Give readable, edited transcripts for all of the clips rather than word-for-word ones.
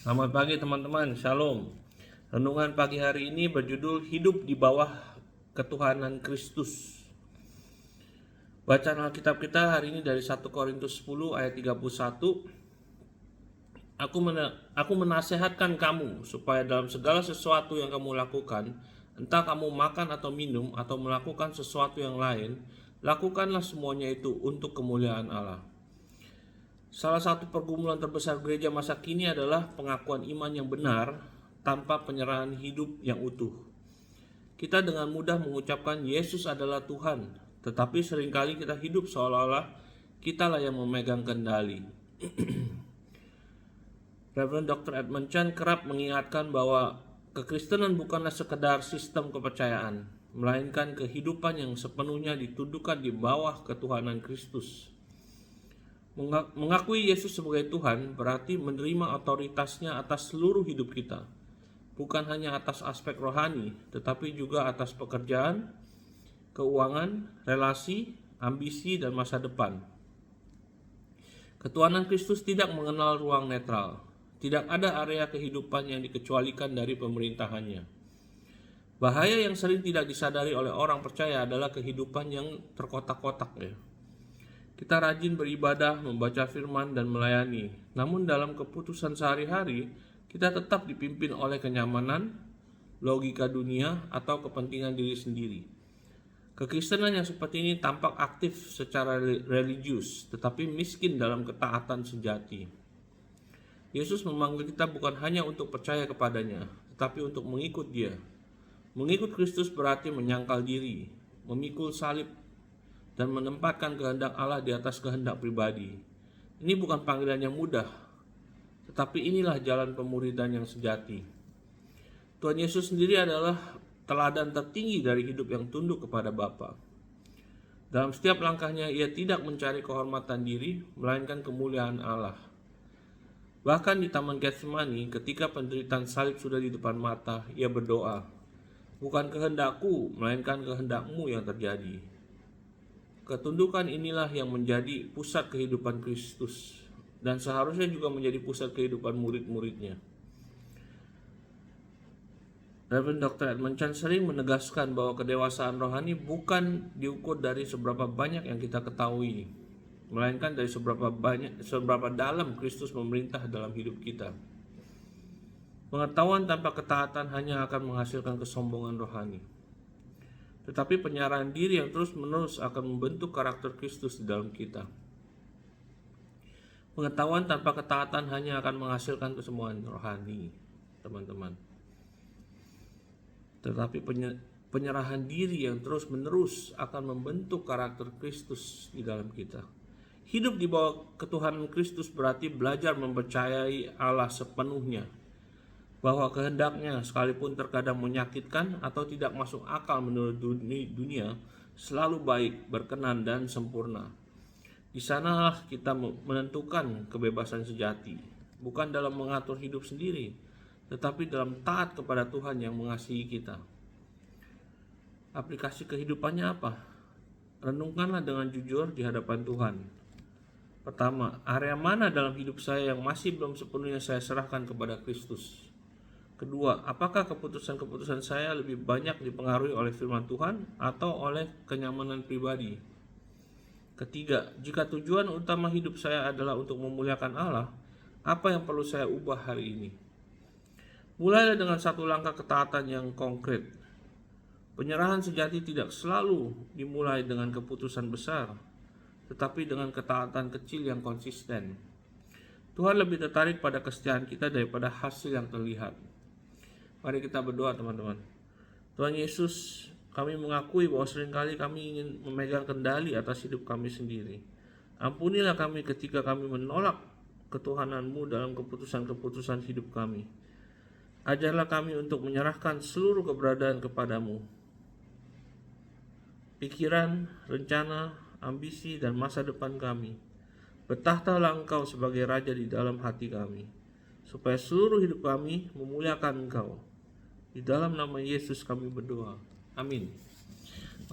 Selamat pagi teman-teman, Shalom. Renungan pagi hari ini berjudul Hidup di bawah Ketuhanan Kristus. Bacaan Alkitab kita hari ini dari 1 Korintus 10 ayat 31. Aku menasehatkan kamu supaya dalam segala sesuatu yang kamu lakukan, entah kamu makan atau minum atau melakukan sesuatu yang lain, lakukanlah semuanya itu untuk kemuliaan Allah. Salah satu pergumulan terbesar gereja masa kini adalah pengakuan iman yang benar tanpa penyerahan hidup yang utuh. Kita dengan mudah mengucapkan Yesus adalah Tuhan, tetapi seringkali kita hidup seolah-olah kitalah yang memegang kendali. Reverend Dr. Edmund Chan kerap mengingatkan bahwa kekristenan bukanlah sekedar sistem kepercayaan, melainkan kehidupan yang sepenuhnya ditundukkan di bawah ketuhanan Kristus. Mengakui Yesus sebagai Tuhan berarti menerima otoritasnya atas seluruh hidup kita, bukan hanya atas aspek rohani, tetapi juga atas pekerjaan, keuangan, relasi, ambisi, dan masa depan. Ketuhanan Kristus tidak mengenal ruang netral. Tidak ada area kehidupan yang dikecualikan dari pemerintahannya. Bahaya yang sering tidak disadari oleh orang percaya adalah kehidupan yang terkotak-kotak ya. Kita rajin beribadah, membaca firman, dan melayani. Namun dalam keputusan sehari-hari, kita tetap dipimpin oleh kenyamanan, logika dunia, atau kepentingan diri sendiri. Kekristenan yang seperti ini tampak aktif secara religius, tetapi miskin dalam ketaatan sejati. Yesus memanggil kita bukan hanya untuk percaya kepadanya, tetapi untuk mengikut Dia. Mengikut Kristus berarti menyangkal diri, memikul salib, dan menempatkan kehendak Allah di atas kehendak pribadi. Ini bukan panggilan yang mudah, tetapi inilah jalan pemuridan yang sejati. Tuhan Yesus sendiri adalah teladan tertinggi dari hidup yang tunduk kepada Bapa. Dalam setiap langkahnya, ia tidak mencari kehormatan diri, melainkan kemuliaan Allah. Bahkan di Taman Getsemani, ketika penderitaan salib sudah di depan mata, ia berdoa, "Bukan kehendakku, melainkan kehendakmu yang terjadi." Ketundukan inilah yang menjadi pusat kehidupan Kristus dan seharusnya juga menjadi pusat kehidupan murid-muridnya. Reverend Dr. Edmund Chan sering menegaskan bahwa kedewasaan rohani bukan diukur dari seberapa banyak yang kita ketahui, melainkan dari seberapa dalam Kristus memerintah dalam hidup kita. Pengetahuan tanpa ketaatan hanya akan menghasilkan kesombongan rohani. Tetapi penyerahan diri yang terus-menerus akan membentuk karakter Kristus di dalam kita. Pengetahuan tanpa ketaatan hanya akan menghasilkan kesombongan rohani, teman-teman. Tetapi penyerahan diri yang terus-menerus akan membentuk karakter Kristus di dalam kita. Hidup di bawah ketuhanan Kristus berarti belajar mempercayai Allah sepenuhnya, bahwa kehendaknya sekalipun terkadang menyakitkan atau tidak masuk akal menurut dunia, selalu baik, berkenan, dan sempurna. Di sanalah kita menentukan kebebasan sejati, bukan dalam mengatur hidup sendiri, tetapi dalam taat kepada Tuhan yang mengasihi kita. Aplikasi kehidupannya apa? Renungkanlah dengan jujur di hadapan Tuhan. Pertama, area mana dalam hidup saya yang masih belum sepenuhnya saya serahkan kepada Kristus? Kedua, apakah keputusan-keputusan saya lebih banyak dipengaruhi oleh firman Tuhan atau oleh kenyamanan pribadi? Ketiga, jika tujuan utama hidup saya adalah untuk memuliakan Allah, apa yang perlu saya ubah hari ini? Mulailah dengan satu langkah ketaatan yang konkret. Penyerahan sejati tidak selalu dimulai dengan keputusan besar, tetapi dengan ketaatan kecil yang konsisten. Tuhan lebih tertarik pada kesetiaan kita daripada hasil yang terlihat. Mari kita berdoa teman-teman. Tuhan Yesus, kami mengakui bahwa seringkali kami ingin memegang kendali atas hidup kami sendiri. Ampunilah kami ketika kami menolak ketuhanan-Mu dalam keputusan-keputusan hidup kami. Ajarlah kami untuk menyerahkan seluruh keberadaan kepadamu. Pikiran, rencana, ambisi, dan masa depan kami. Bertahtalah Engkau sebagai Raja di dalam hati kami, supaya seluruh hidup kami memuliakan Engkau. Di dalam nama Yesus kami berdoa. Amin.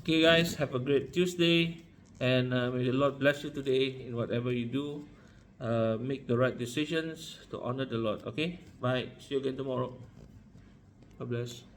Okay guys, have a great Tuesday and may the Lord bless you today in whatever you do. make the right decisions to honor the Lord. Okay, bye. See you again tomorrow. God bless.